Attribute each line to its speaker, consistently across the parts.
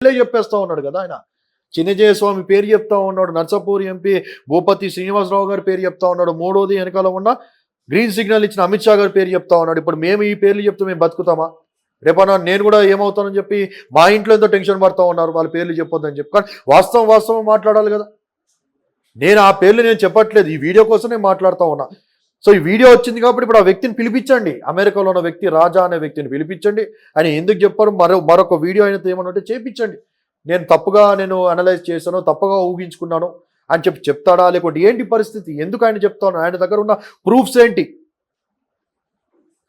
Speaker 1: చెప్పేస్తా ఉన్నాడు కదా ఆయన. చిన్నజయస్వామి పేరు చెప్తా ఉన్నాడు, నర్సాపూర్ ఎంపీ భూపతి శ్రీనివాసరావు గారి పేరు చెప్తా ఉన్నాడు, మూడోది వెనకాల ఉన్న గ్రీన్ సిగ్నల్ ఇచ్చిన అమిత్ షా గారి పేరు చెప్తా ఉన్నాడు. ఇప్పుడు మేము ఈ పేర్లు చెప్తే మేము బతుకుతామా? రేపన్నా నేను కూడా ఏమవుతానని చెప్పి మా ఇంట్లో ఎంతో టెన్షన్ పడతా ఉన్నారు వాళ్ళ పేర్లు చెప్పొద్దని చెప్పి. కానీ వాస్తవం మాట్లాడాలి కదా. నేను ఆ పేర్లు నేను చెప్పట్లేదు, ఈ వీడియో కోసం నేను మాట్లాడుతూ ఉన్నా. సో ఈ వీడియో వచ్చింది కాబట్టి ఇప్పుడు ఆ వ్యక్తిని పిలిపించండి, అమెరికాలో ఉన్న వ్యక్తి రాజా అనే వ్యక్తిని పిలిపించండి. ఆయన ఎందుకు చెప్పారు, మరొక వీడియో అయినతో ఏమన్నా చేయించండి. నేను తప్పుగా అనలైజ్ చేశాను, తప్పుగా ఊహించుకున్నాను అని చెప్పి చెప్తాడా, లేకుంటే ఏంటి పరిస్థితి, ఎందుకు ఆయన చెప్తాను, ఆయన దగ్గర ఉన్న ప్రూఫ్స్ ఏంటి?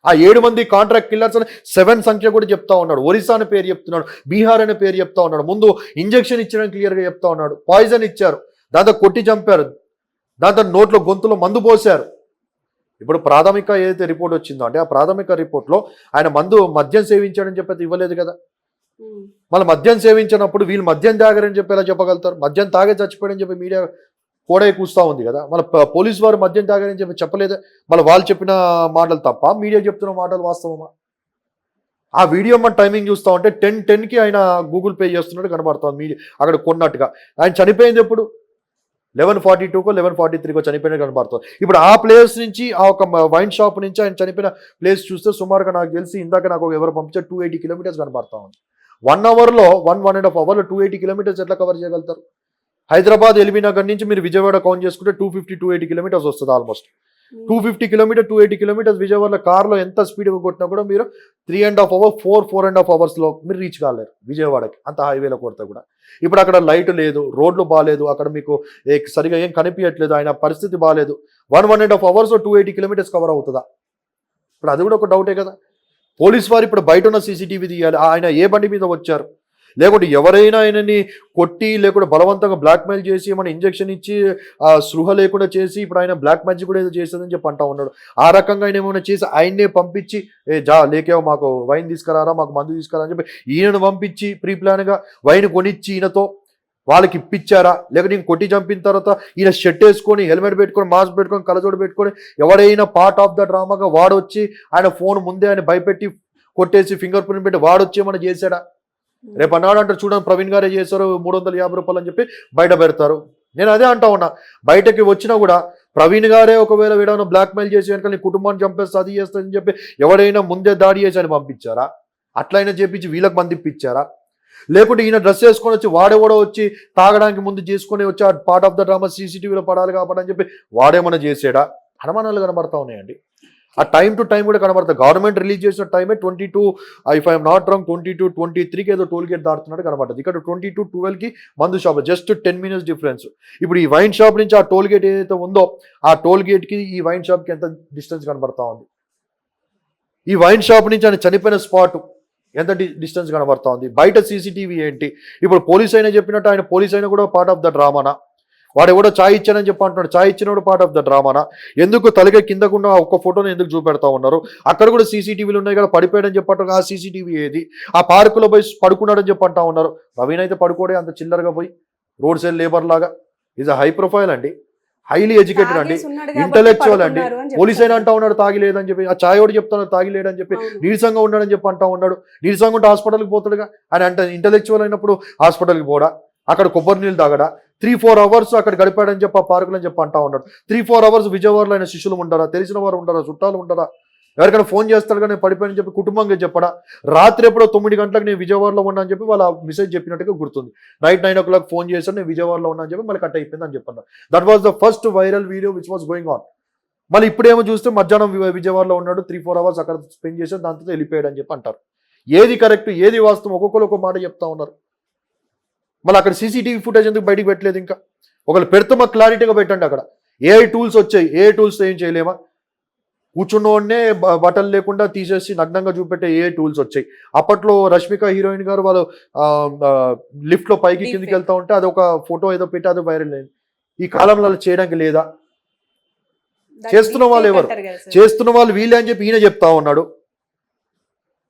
Speaker 1: ఆ 7 మంది కాంట్రాక్ట్ కిల్లర్స్ అని 7 సంఖ్య కూడా చెప్తా ఉన్నాడు. ఒరిస్సా అనే పేరు చెప్తున్నాడు, బీహార్ అనే పేరు చెప్తా ఉన్నాడు. ముందు ఇంజెక్షన్ ఇచ్చడానికి క్లియర్గా చెప్తా ఉన్నాడు, పాయిజన్ ఇచ్చారు, దాంతో కొట్టి చంపారు, దాంతో నోట్లో గొంతులో మందు పోశారు. ఇప్పుడు ప్రాథమిక ఏదైతే రిపోర్ట్ వచ్చిందో అంటే ఆ ప్రాథమిక రిపోర్ట్లో ఆయన మద్యం సేవించాడని చెప్పి ఇవ్వలేదు కదా. మళ్ళీ మద్యం సేవించినప్పుడు వీళ్ళు మద్యం తాగారని చెప్పి ఎలా చెప్పగలుగుతారు? మద్యం తాగే చచ్చిపోయాడని చెప్పి మీడియా కోడై కూస్తూ ఉంది కదా. మళ్ళీ పోలీసు వారు మద్యం తాగారని చెప్పి చెప్పలేదే. మళ్ళీ వాళ్ళు చెప్పిన మాటలు తప్ప మీడియా చెప్తున్న మాటలు వాస్తవమా? ఆ వీడియో మన టైమింగ్ చూస్తూ ఉంటే 10:10కి ఆయన గూగుల్ పే చేస్తున్నట్టు కనబడుతుంది మీడియా అక్కడ కొన్నట్టుగా. ఆయన చనిపోయింది ఎప్పుడు? 11:42కో 11:43కో చనిపోయినట్టు కనబడుతుంది. ఇప్పుడు ఆ ప్లేస్ నుంచి ఆ ఒక వైన్ షాప్ నుంచి ఆయన చనిపోయిన ప్లేస్ చూస్తే సుమారుగా నాకు తెలిసి ఇందాక నాకు ఎవరు పంపించారు 280 కిలోమీటర్స్ కనబడతా ఉంది. 1 అవర్లో 1.5 అవర్లో 280 కిలోమీటర్స్ ఎట్లా కవర్ చేయగలుగుతారు? హైదరాబాద్ ఎల్బీ నగర్ నుంచి మీరు విజయవాడ కౌంట్ చేసుకుంటే 250-280 కిలోమీటర్స్ వస్తుంది. ఆల్మోస్ట్ 250 కిలోమీటర్ 280 కిలోమీటర్స్ విజయవాడలో కార్లో ఎంత స్పీడ్గా కొట్టినా కూడా మీరు 3.5 అవర్ 4.5 అవర్స్లో మీరు రీచ్ కాలేరు విజయవాడకి, అంత హైవేలో కొడితే కూడా. ఇప్పుడు అక్కడ లైట్ లేదు, రోడ్లు బాగాలేదు, అక్కడ మీకు సరిగా ఏం కనిపించట్లేదు, ఆయన పరిస్థితి బాగాలేదు. 1.5 అవర్స్ 280 కిలోమీటర్స్ కవర్ అవుతుందా? ఇప్పుడు అది కూడా ఒక డౌటే కదా. పోలీస్ వారు ఇప్పుడు బయట ఉన్న సీసీటీవీ తీయాలి, ఆయన ఏ బండి మీద వచ్చారు, లేకుంటే ఎవరైనా ఆయనని కొట్టి లేకుంటే బలవంతంగా బ్లాక్మెయిల్ చేసి ఏమైనా ఇంజెక్షన్ ఇచ్చి స్పృహ లేకుండా చేసి ఇప్పుడు ఆయన బ్లాక్ మ్యాజిక్ కూడా ఏదో చేస్తుందని చెప్పి అంటా ఉన్నాడు. ఆ రకంగా ఆయన ఏమైనా చేసి ఆయన్నే పంపించి లేకేవో మాకు వైన్ తీసుకురారా, మాకు మందు తీసుకురా అని చెప్పి ఈయనను పంపించి ప్రీ ప్లాన్గా వైన్ కొనిచ్చి ఈయనతో వాళ్ళకి ఇప్పించారా? లేకపోతే నేను కొట్టి చంపిన తర్వాత ఈయన షర్ట్ వేసుకొని హెల్మెట్ పెట్టుకొని మాస్క్ పెట్టుకొని కళ్ళజోడు పెట్టుకొని ఎవరైనా పార్ట్ ఆఫ్ ద డ్రామాగా వాడొచ్చి ఆయన ఫోన్ ముందే ఆయన భయపెట్టి కొట్టేసి ఫింగర్ ప్రింట్ పెట్టి వాడొచ్చి ఏమైనా చేశాడా? రేపు అన్నాడు అంటారు, చూడండి ప్రవీణ్ గారే చేశారు 350 రూపాయలు అని చెప్పి బయట పెడతారు. నేను అదే అంటా ఉన్నా, బయటకి వచ్చినా కూడా ప్రవీణ్ గారే ఒకవేళ వీడైనా బ్లాక్మెయిల్ చేసి వెనక నీ కుటుంబాన్ని చంపేస్తే అది చేస్తుందని చెప్పి ఎవరైనా ముందే దాడి చేసి అని పంపించారా? అట్లయినా చేపించి వీళ్ళకి పంపిప్పించారా? లేకుంటే ఈయన డ్రెస్ వేసుకొని వచ్చి వాడేవాడో వచ్చి తాగడానికి ముందు చేసుకొని వచ్చి ఆ పార్ట్ ఆఫ్ ద డ్రామా సీసీటీవీలో పడాలి కాబట్టి అని చెప్పి వాడేమన్నా చేసాడా? అనుమానాలు కనబడతా ఉన్నాయండి. ఆ టైం టు టైం కూడా కనబడుతుంది. గవర్నమెంట్ రిలీజ్ చేసిన టైమే 22 ఇఫ్ ఐఎమ్ నాట్ రాంగ్ 22-23కి ఏదో టోల్ గేట్ దాటుతున్నట్టు కనబడుతుంది. ఇక్కడ 22-12కి మందు షాప్, జస్ట్ 10 minutes డిఫరెన్స్. ఇప్పుడు ఈ వైన్ షాప్ నుంచి ఆ టోల్ గేట్ ఏదైతే ఉందో ఆ టోల్ గేట్కి ఈ వైన్ షాప్కి ఎంత డిస్టెన్స్ కనబడతా ఉంది? ఈ వైన్ షాప్ నుంచి ఆయన చనిపోయిన స్పాట్ ఎంత డిస్టెన్స్ కనబడతా ఉంది? బయట సీసీటీవీ ఏంటి? ఇప్పుడు పోలీస్ అయినా చెప్పినట్టు ఆయన పోలీస్ అయినా కూడా పార్ట్ ఆఫ్ ద డ్రామానా? వాడు ఎవడో ఛాయ్ ఇచ్చానని చెప్పి అంటున్నాడు, ఛాయ్ ఇచ్చినప్పుడు పార్ట్ ఆఫ్ ద డ్రామానా? ఎందుకు తలగా కిందకుండా ఒక్క ఫోటోని ఎందుకు చూపెడతా ఉన్నారు? అక్కడ కూడా సీసీటీవీలు ఉన్నాయి కదా, పడిపోయాడని చెప్పంటారు, ఆ సీసీటీవీ ఏది? ఆ పార్కులో పోయి పడుకున్నాడని చెప్పి అంటా ఉన్నారు. ప్రవీణ్ అయితే పడుకోడే అంత చిల్లరగా పోయి రోడ్ సైడ్ లేబర్ లాగా. ఈజ్ అ హై ప్రొఫైల్ అండి, హైలీ ఎడ్యుకేటెడ్ అండి, ఇంటలెక్చువల్ అండి. పోలీస్ అయినా అంటా ఉన్నాడు తాగిలేదని చెప్పి, ఆ ఛాయ్ కూడా చెప్తున్నాడు తాగిలేడని చెప్పి, నీరసంగా ఉన్నాడని చెప్పి అంటా ఉన్నాడు. నీరసంగా ఉంటే హాస్పిటల్కి పోతాడుగా ఆయన. అంటే ఇంటలెక్చువల్ అయినప్పుడు హాస్పిటల్కి పోడా? అక్కడ కొబ్బరి నీళ్ళు తాగడా? 3-4 అవర్స్ అక్కడ గడిపాడని చెప్పి ఆ పార్కులు అని చెప్పి అంటా ఉన్నాడు. 3-4 అవర్స్ విజయవాడలో ఆయన శిష్యులు ఉంటారా, తెలిసిన వారు ఉంటారా, చుట్టాలు ఉంటారా? ఎవరికైనా ఫోన్ చేస్తాడు కానీ నేను పడిపోయానని చెప్పి కుటుంబంగా చెప్పడా? రాత్రి ఎప్పుడో 9 గంటలకు నేను విజయవాడలో ఉన్నా అని చెప్పి వాళ్ళ మెసేజ్ చెప్పినట్టుగా గుర్తుంది. నైట్ 9 o'clock ఫోన్ చేశాను, నేను విజయవాడలో ఉన్నా అని చెప్పి మళ్ళీ కట్ అయిపోయింది అని చెప్పన్నారు. That was the first viral video which was going on. మళ్ళీ ఇప్పుడేమో చూస్తే మధ్యాహ్నం విజయవాడలో ఉన్నాడు, 3-4 అవర్స్ అక్కడ స్పెండ్ చేశాడు, దాంతో వెళ్ళిపోయాడు అని చెప్పి అంటారు. ఏది కరెక్ట్, ఏది వాస్తవం? ఒక్కొక్కరు ఒక మాట చెప్తా ఉన్నారు. మళ్ళీ అక్కడ సీసీటీవీ ఫుటేజ్ ఎందుకు బయటికి పెట్టలేదు? ఇంకా ఒకళ్ళు పెడితే మాకు క్లారిటీగా పెట్టండి. అక్కడ ఏఐ టూల్స్ వచ్చాయి, ఏఐ టూల్స్తో ఏం చేయలేమా? కూర్చున్నోడనే బట్టలు లేకుండా తీసేసి నగ్నంగా చూపెట్టే ఏఐ టూల్స్ వచ్చాయి. అప్పట్లో రష్మిక హీరోయిన్ గారు వాళ్ళు లిఫ్ట్లో పైకి కిందికి వెళ్తూ ఉంటే అది ఒక ఫోటో ఏదో పెట్టి అది వైరల్ అయింది. ఈ కాలంలో అలా చేయడానికి లేదా? చేస్తున్న వాళ్ళు ఎవరు? చేస్తున్న వాళ్ళు వీళ్ళే అని చెప్పి ఈయన చెప్తా ఉన్నాడు.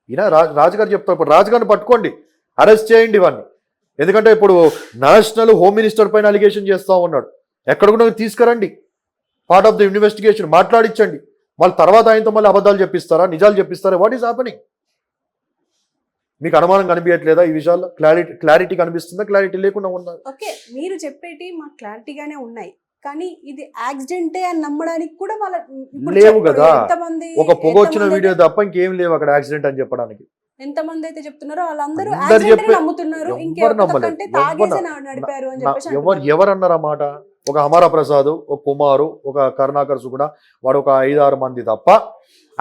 Speaker 1: ఈయన రాజుగారు చెప్తా. ఇప్పుడు రాజుగారిని పట్టుకోండి, అరెస్ట్ చేయండి ఇవన్నీ. ఎందుకంటే ఇప్పుడు నేషనల్ హోమ్ మినిస్టర్ పైన అలిగేషన్ చేస్తూ ఉన్నాడు. ఎక్కడ కూడా తీసుకురండి, పార్ట్ ఆఫ్ ద ఇన్వెస్టిగేషన్ మాట్లాడించండి. మళ్ళీ తర్వాత ఆయనతో మళ్ళీ అబద్ధాలు చెప్పిస్తారా, నిజాలు చెప్పిస్తారా? What is happening? మీకు అనుమానం కనిపించట్లేదా ఈ విషయాల్లో? క్లారిటీ కనిపిస్తుందా? క్లారిటీ లేకుండా ఉందా?
Speaker 2: ఓకే, మీరు చెప్పేటి మాకు క్లారిటీగానే ఉన్నాయి, కానీ ఇది యాక్సిడెంటే అని నమ్మడానికి కూడా వాళ్ళ ఇప్పుడు
Speaker 1: లేవు
Speaker 2: చెప్పరు.
Speaker 1: కదా.
Speaker 2: ఎంతమంది
Speaker 1: ఒక పొగ వచ్చిన
Speaker 2: ఎంతమంది
Speaker 1: వీడియో
Speaker 2: అయితే-
Speaker 1: తప్ప ఇంకేం లేవు అక్కడ యాక్సిడెంట్ అని చెప్పడానికి.
Speaker 2: ఎంతమంది అయితే చెప్తున్నారో వాళ్ళందరూ
Speaker 1: అందరు
Speaker 2: యాక్సిడెంట్
Speaker 1: చెప్పే-
Speaker 2: నమ్ముతున్నారు.
Speaker 1: ఎవ్వరు
Speaker 2: ఇంకెవరికంటే
Speaker 1: నమ్మలేదు.
Speaker 2: తాగేసి
Speaker 1: ఎవ్వరు
Speaker 2: నడిపారు అని చెప్పేసి
Speaker 1: ఎవరు
Speaker 2: అంటున్నారు.
Speaker 1: ఎవరన్నారు ఆ మాట? ఒక అమర ప్రసాద్, ఒక కుమారు, ఒక కరుణాకర్ సుగుణ, వాడు ఒక 5-6 మంది తప్ప